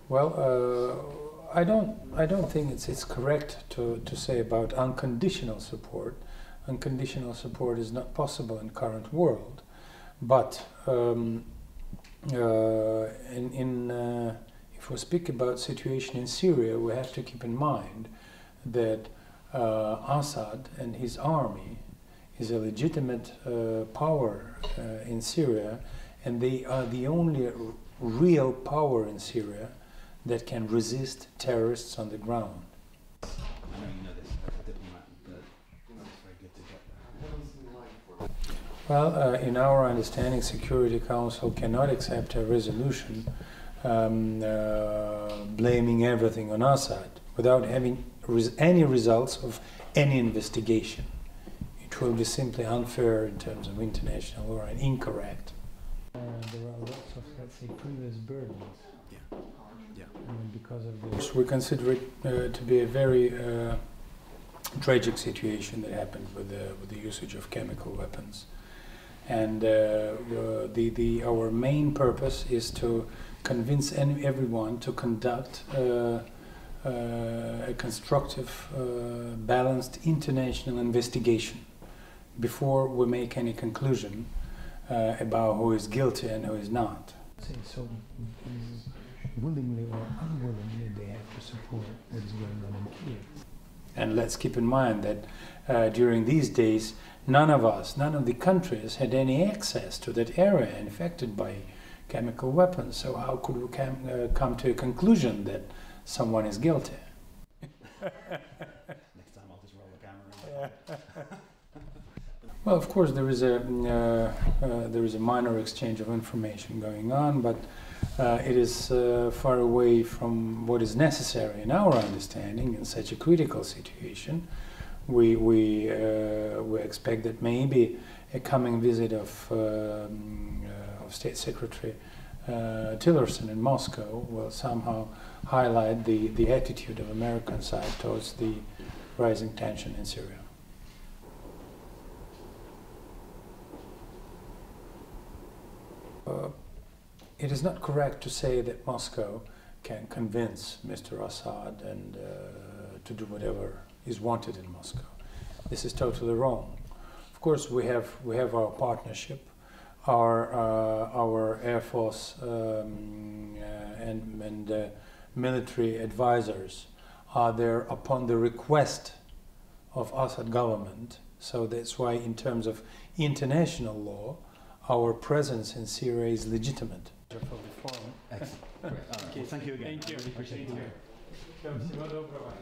Well, I don't think it's correct to say about unconditional support. Unconditional support is not possible in current world, but if we speak about situation in Syria, we have to keep in mind that Assad and his army is a legitimate power in Syria, and they are the only real power in Syria that can resist terrorists on the ground. I know you know this as a diplomat, but it's very good to get that. Well, in our understanding, Security Council cannot accept a resolution blaming everything on Assad without having any results of any investigation. It will be simply unfair in terms of international law and incorrect. There are lots of, let's say, previous burdens. Yeah. Because of this, we consider it to be a very tragic situation that happened with the usage of chemical weapons. And our main purpose is to convince everyone to conduct a constructive, balanced international investigation before we make any conclusion about who is guilty and who is not. So, willingly or unwillingly, they have to support what is going on in Kiev. And let's keep in mind that during these days, none of the countries had any access to that area infected by chemical weapons. So how could we come to a conclusion that someone is guilty? Next time I'll just roll the camera. Well, of course, there is a minor exchange of information going on, but it is far away from what is necessary in our understanding in such a critical situation. We expect that maybe a coming visit of State Secretary Tillerson in Moscow will somehow highlight the attitude of American side towards the rising tension in Syria. It is not correct to say that Moscow can convince Mr. Assad and to do whatever is wanted in Moscow. This is totally wrong. Of course, we have our partnership, our Air Force and military advisors are there upon the request of Assad government. So that's why, in terms of international law, our presence in Syria is legitimate. Excellent. Great. Well, thank you again. Thank you. I really appreciate it. Всего доброго.